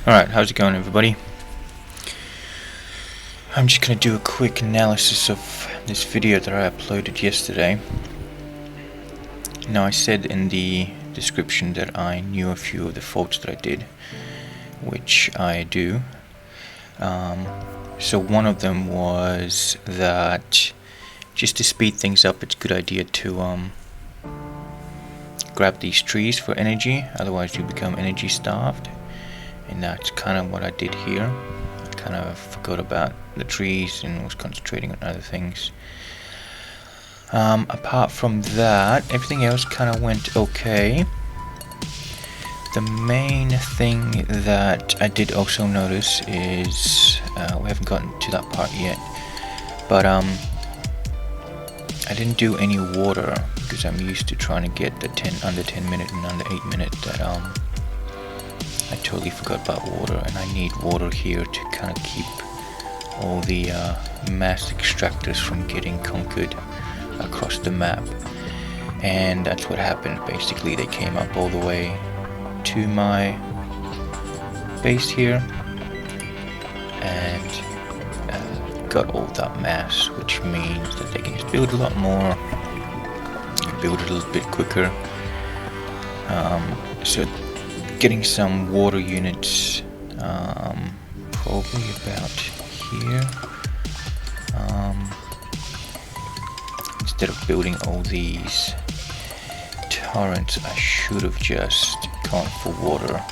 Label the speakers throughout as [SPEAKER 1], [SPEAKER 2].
[SPEAKER 1] Alright, how's it going, everybody? I'm just gonna do a quick analysis of this video that I uploaded yesterday. Now, I said in the description that I knew a few of the faults that I did, which I do. So one of them was that just to speed things up, it's a good idea to grab these trees for energy, otherwise you become energy starved. And that's kind of what I did here. I kind of forgot about the trees and was concentrating on other things. Apart from that, everything else kind of went okay. The main thing that I did also notice is, we haven't gotten to that part yet, but I didn't do any water because I'm used to trying to get the under 10 minute and under 8 minute that I totally forgot about water, and I need water here to kind of keep all the mass extractors from getting conquered across the map. And that's what happened. Basically, they came up all the way to my base here and got all that mass, which means that they can just build a lot more, build it a little bit quicker. So getting some water units, probably about here. Instead of building all these torrents, I should have just gone for water.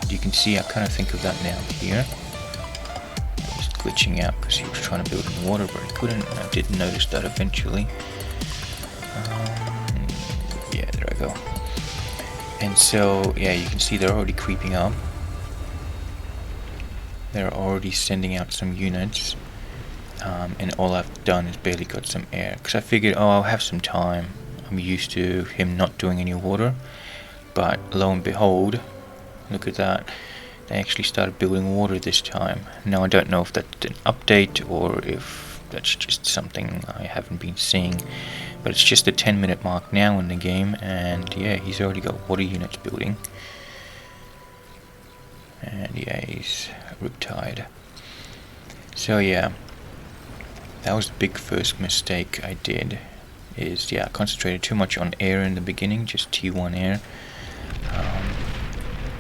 [SPEAKER 1] You can see I kind of think of that now here. I was glitching out because he was trying to build in the water, but he couldn't, and I did notice that eventually. Yeah, there I go. And so, yeah, you can see they're already creeping up. They're already sending out some units. And all I've done is barely got some air. Because I figured, oh, I'll have some time. I'm used to him not doing any water. But lo and behold, look at that. They actually started building water this time. Now, I don't know if that's an update or if that's just something I haven't been seeing. But it's just the 10-minute mark now in the game, and yeah, he's already got water units building. And yeah, he's riptide. So yeah, that was the big first mistake I did. Is, yeah, I concentrated too much on air in the beginning, just T1 air.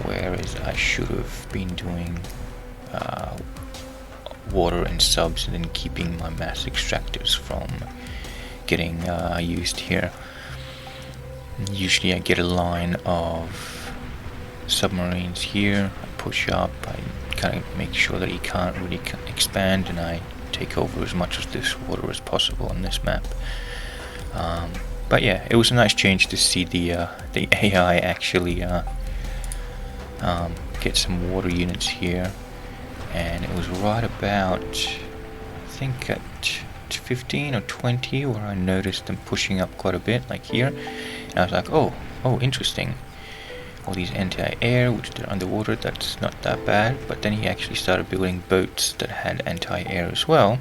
[SPEAKER 1] Whereas I should have been doing water and subs and then keeping my mass extractors from getting used here. Usually I get a line of submarines here, I push up, I kind of make sure that he can't really expand, and I take over as much of this water as possible on this map. But yeah, it was a nice change to see the AI actually get some water units here, and it was right about, I think at 15 or 20 where I noticed them pushing up quite a bit, like here, and I was like, oh, interesting. All these anti-air, which they're underwater, that's not that bad. But then he actually started building boats that had anti-air as well,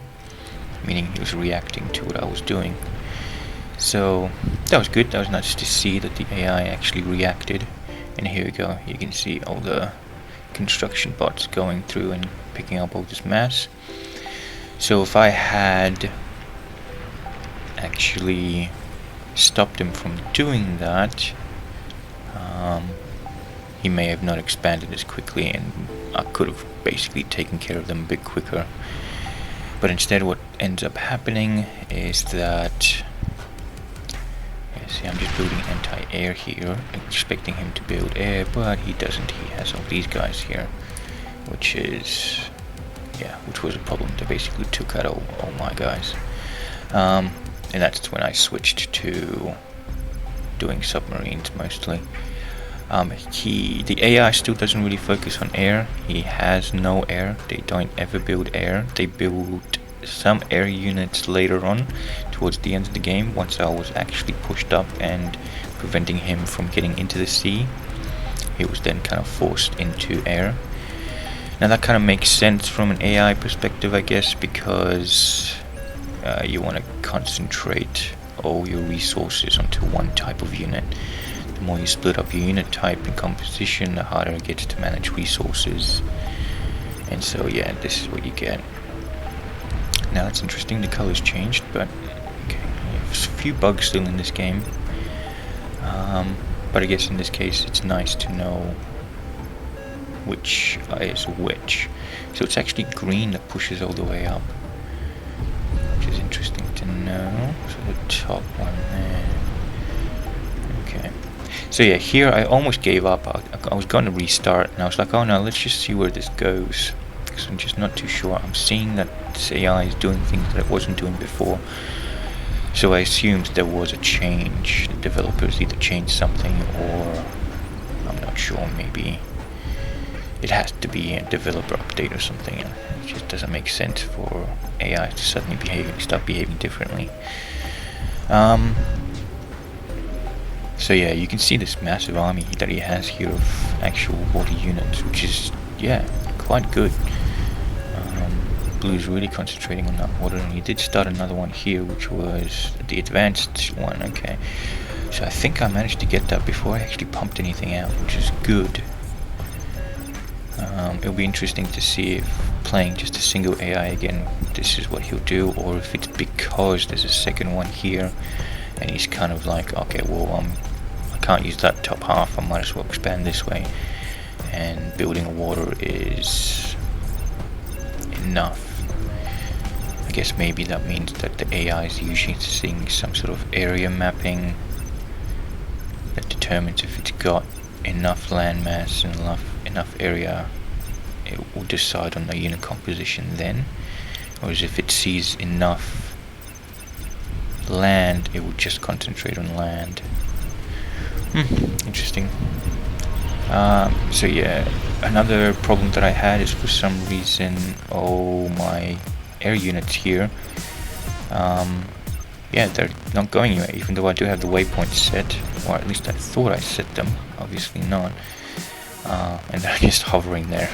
[SPEAKER 1] meaning he was reacting to what I was doing. So that was good. That was nice to see that the AI actually reacted. And here we go. You can see all the construction bots going through and picking up all this mass. So if I had actually stopped him from doing that, he may have not expanded as quickly, and I could have basically taken care of them a bit quicker. But instead what ends up happening is that, see, I'm just building anti-air here, expecting him to build air, but he doesn't. He has all these guys here, which is, yeah, which was a problem. They basically took out all my guys. And that's when I switched to doing submarines mostly. The AI still doesn't really focus on air. He has no air. They don't ever build air. They build some air units later on, towards the end of the game, once I was actually pushed up and preventing him from getting into the sea. He was then kind of forced into air. Now that kind of makes sense from an AI perspective, I guess, because you want to concentrate all your resources onto one type of unit. The more you split up your unit type and composition, the harder it gets to manage resources. And so yeah, this is what you get. Now it's interesting, the colors changed, but okay, there's a few bugs still in this game. But I guess in this case it's nice to know which is which. So it's actually green that pushes all the way up, which is interesting to know. So the top one there. Okay. So yeah, here I almost gave up. I was going to restart, and I was like, oh no, let's just see where this goes, because I'm just not too sure. I'm seeing that this AI is doing things that it wasn't doing before. So I assumed there was a change. The developers either changed something, or I'm not sure, maybe it has to be a developer update or something. It just doesn't make sense for AI to suddenly start behaving differently. So yeah, you can see this massive army that he has here of actual water units, which is, yeah, quite good. Blue's really concentrating on that water, and he did start another one here, which was the advanced one. Okay, so I think I managed to get that before I actually pumped anything out, which is good. It'll be interesting to see if playing just a single AI again, this is what he'll do, or if it's because there's a second one here and he's kind of like, okay, well, I can't use that top half, I might as well expand this way, and building a water is enough. I guess maybe that means that the AI is usually seeing some sort of area mapping that determines if it's got enough landmass and enough area. It will decide on the unit composition then, or as if it sees enough land, it will just concentrate on land. Interesting. So yeah, another problem that I had is, for some reason, my air units here, yeah, they're not going anywhere, even though I do have the waypoints set, or at least I thought I set them. Obviously not. And they're just hovering there.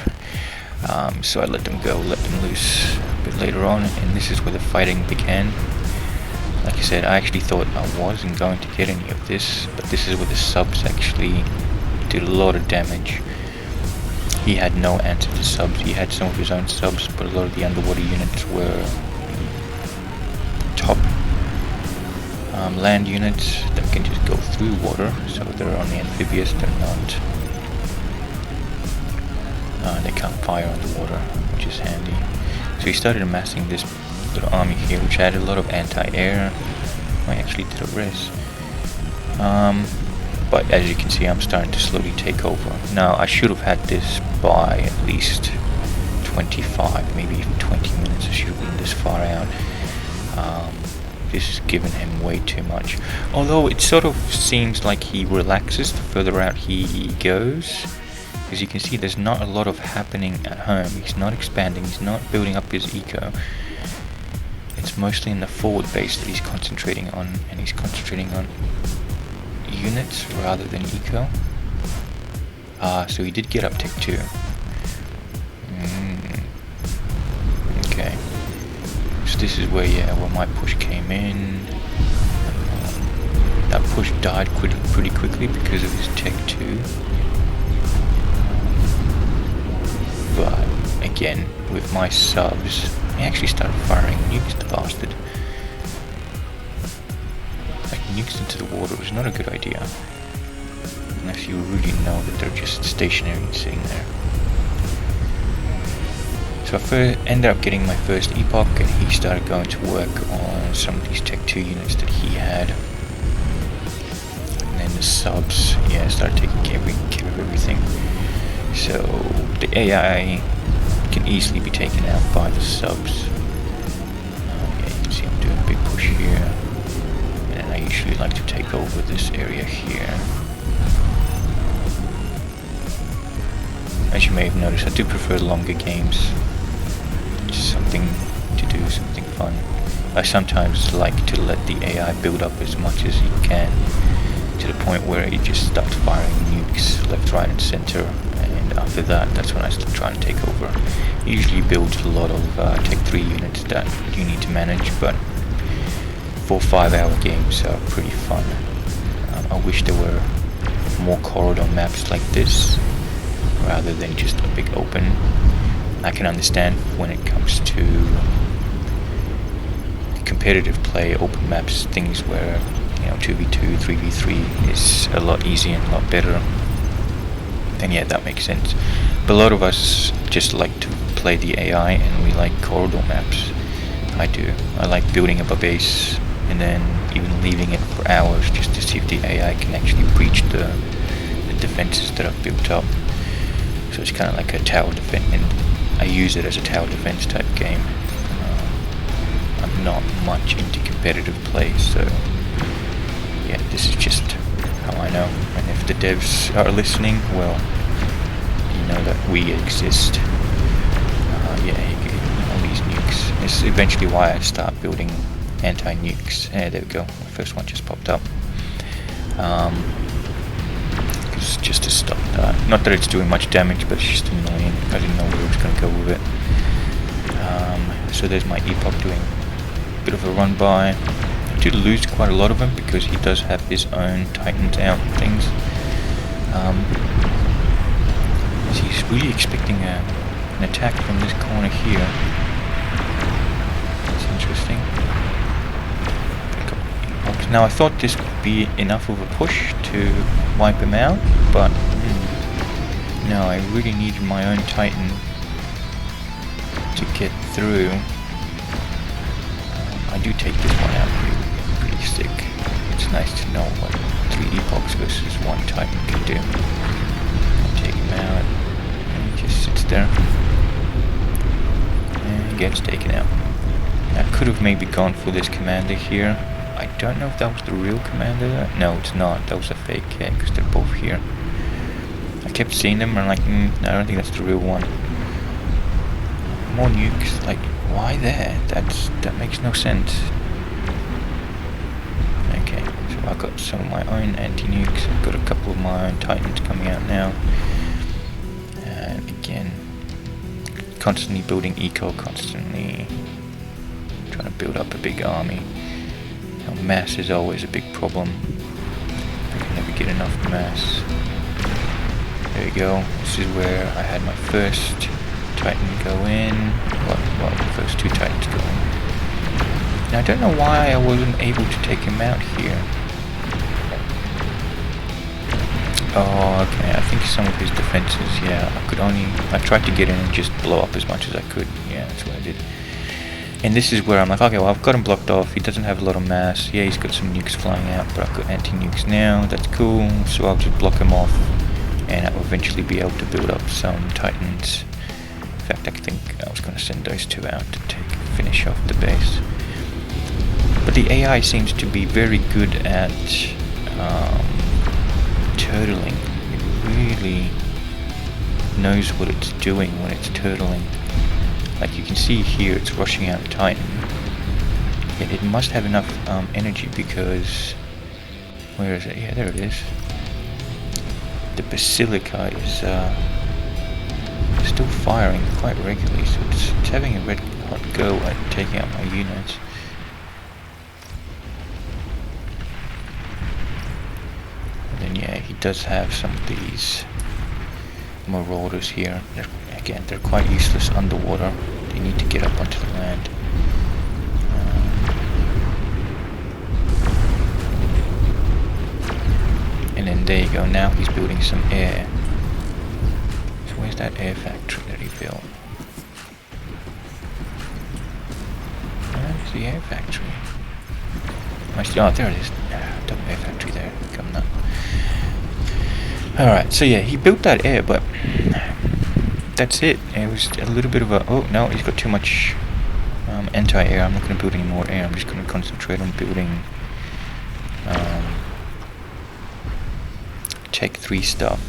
[SPEAKER 1] So I let them go, let them loose a bit later on, and this is where the fighting began. Like I said, I actually thought I wasn't going to get any of this, but this is where the subs actually did a lot of damage. He had no answer to subs. He had some of his own subs, but a lot of the underwater units were top land units that can just go through water, so they're only amphibious, they're not. They can't fire underwater, which is handy. So he started amassing this little army here, which had a lot of anti-air. I actually did a res. But as you can see, I'm starting to slowly take over. Now, I should have had this by at least 25, maybe even 20 minutes. I should have been this far out. This has given him way too much. Although it sort of seems like he relaxes the further out he goes. As you can see, there's not a lot of happening at home. He's not expanding, he's not building up his eco. It's mostly in the forward base that he's concentrating on, and he's concentrating on units rather than eco. So he did get up tick 2. Okay. So this is where, yeah, where my push came in. That push died pretty quickly because of his tech 2. But again, with my subs, he actually started firing nukes, the bastard. Like, nukes into the water was not a good idea, unless you really know that they're just stationary and sitting there. So I ended up getting my first epoch, and he started going to work on some of these Tech 2 units that he had. And then the subs, yeah, started taking care of everything. So the AI can easily be taken out by the subs. Yeah, you can see I'm doing a big push here, and I usually like to take over this area here. As you may have noticed, I do prefer longer games. Just something to do, something fun. I sometimes like to let the AI build up as much as he can, to the point where he just starts firing nukes left, right and center. After that, that's when I start trying to take over. He usually builds a lot of Tech 3 units that you need to manage, but 4-5 hour games are pretty fun. I wish there were more corridor maps like this rather than just a big open. I can understand when it comes to competitive play, open maps, things where 2v2, 3v3 is a lot easier and a lot better. And yeah, that makes sense. But a lot of us just like to play the AI, and we like corridor maps. I do. I like building up a base and then even leaving it for hours just to see if the AI can actually breach the defenses that I've built up. So it's kind of like a tower defense, and I use it as a tower defense type game. I'm not much into competitive play, so yeah, this is just how I know. And if the devs are listening, well, you know that we exist. Yeah, all these nukes. It's eventually why I start building anti-nukes. There we go. The first one just popped up. Just to stop that. Not that it's doing much damage, but it's just annoying. I didn't know where I was going to go with it. So there's my Epoch doing a bit of a run by. I did lose quite a lot of him because he does have his own Titans out and things. He's really expecting an attack from this corner here. That's interesting. Now I thought this would be enough of a push to wipe him out, but no, I really needed my own Titan to get through. I do take this one out pretty sick. It's nice to know what 3 Epochs versus 1 Titan can do. Take him out, and he just sits there and gets taken out. I could have maybe gone for this commander here. I don't know if that was the real commander. No, it's not. That was a fake cat because they're both here. I kept seeing them and I'm like, I don't think that's the real one. More nukes. Like, why there? That makes no sense. Okay, so I got some of my own anti-nukes. I've got a couple of my own Titans coming out now. And again, constantly building eco, constantly trying to build up a big army. Mass is always a big problem. I can never get enough mass. There you go. This is where I had my first Titan go in. Well, the first 2 Titans go in. Now I don't know why I wasn't able to take him out here. Oh, okay. I think some of his defenses, yeah, I tried to get in and just blow up as much as I could. Yeah, that's what I did. And this is where I'm like, okay, well, I've got him blocked off. He doesn't have a lot of mass. Yeah, he's got some nukes flying out, but I've got anti-nukes now. That's cool. So I'll just block him off, and I'll eventually be able to build up some Titans. In fact, I think I was going to send those 2 out to finish off the base. But the AI seems to be very good at turtling. It really knows what it's doing when it's turtling. Like you can see here, it's rushing out Titan. Yet it must have enough energy because... Where is it? Yeah, there it is. The Basilica is still firing quite regularly, so it's having a red hot go at taking out my units. And then yeah, he does have some of these Marauders here. Again, they're quite useless underwater. They need to get up onto the land. And then there you go, now he's building some air. So where's that air factory that he built? Where's the air factory? Oh, there it is. Double air factory there, coming up. Alright, so yeah, he built that air, but that's it. It was a little bit of a... Oh, no, he's got too much anti-air. I'm not going to build any more air. I'm just going to concentrate on building Tech 3 stuff.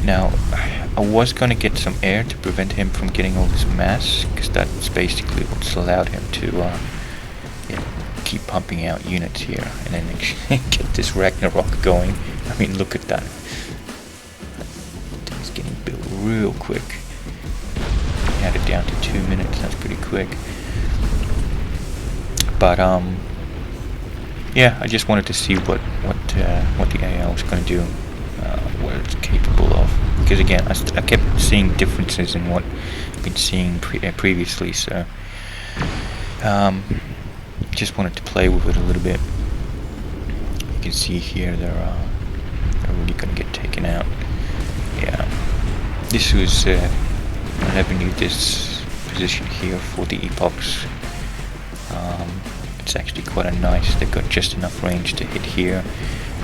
[SPEAKER 1] Now, I was going to get some air to prevent him from getting all this mass, because that's basically what's allowed him to keep pumping out units here, and then get this Ragnarok going. I mean, look at that. It's getting built real quick. Had it down to 2 minutes. That's pretty quick. But yeah, I just wanted to see what the AI was going to do. what it's capable of. Because again, I kept seeing differences in what I've been seeing previously, so just wanted to play with it a little bit. You can see here they're really gonna get taken out. Yeah, this was I never knew this position here for the epochs. It's actually quite a nice. They've got just enough range to hit here,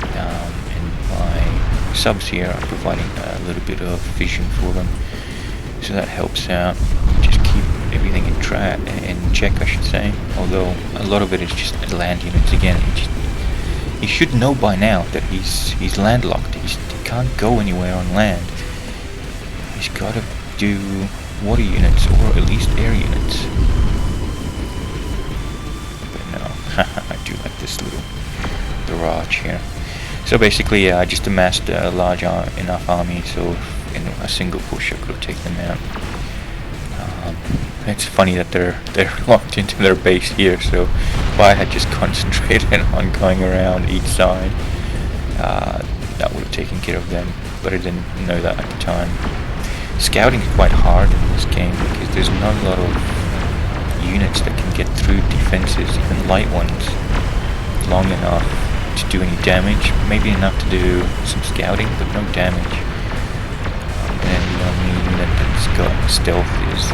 [SPEAKER 1] and my subs here are providing a little bit of vision for them, so that helps out. Just keep everything in check, I should say. Although a lot of it is just land units. Again, he should know by now that he's landlocked. He can't go anywhere on land. He's got to do water units or at least air units. But no, I do like this little barrage here. So basically, I just amassed a large enough army, so in a single push I could have taken them out. It's funny that they're locked into their base here, so if I had just concentrated on going around each side, that would have taken care of them, but I didn't know that at the time. Scouting is quite hard in this game because there's not a lot of units that can get through defenses, even light ones, long enough to do any damage. Maybe enough to do some scouting, but no damage. And the only unit that's got stealth is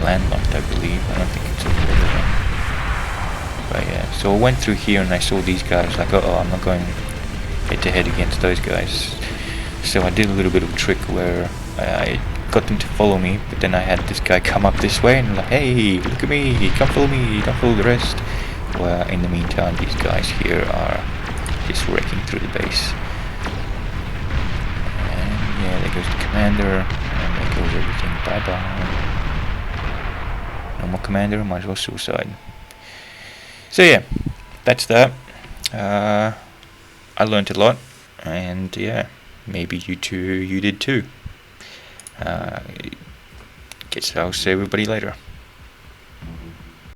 [SPEAKER 1] landlocked, I believe. I don't think it's a border. But yeah, so I went through here and I saw these guys, like, oh, I'm not going head to head against those guys. So I did a little bit of a trick where I got them to follow me, but then I had this guy come up this way and like, hey, look at me, come follow me, don't follow the rest. Well, in the meantime, these guys here are just wrecking through the base. And yeah, there goes the commander, and there goes everything, bye bye. No more commander, might as well suicide. So yeah, that's that. I learned a lot, and yeah, maybe you did too. Guess I'll see everybody later.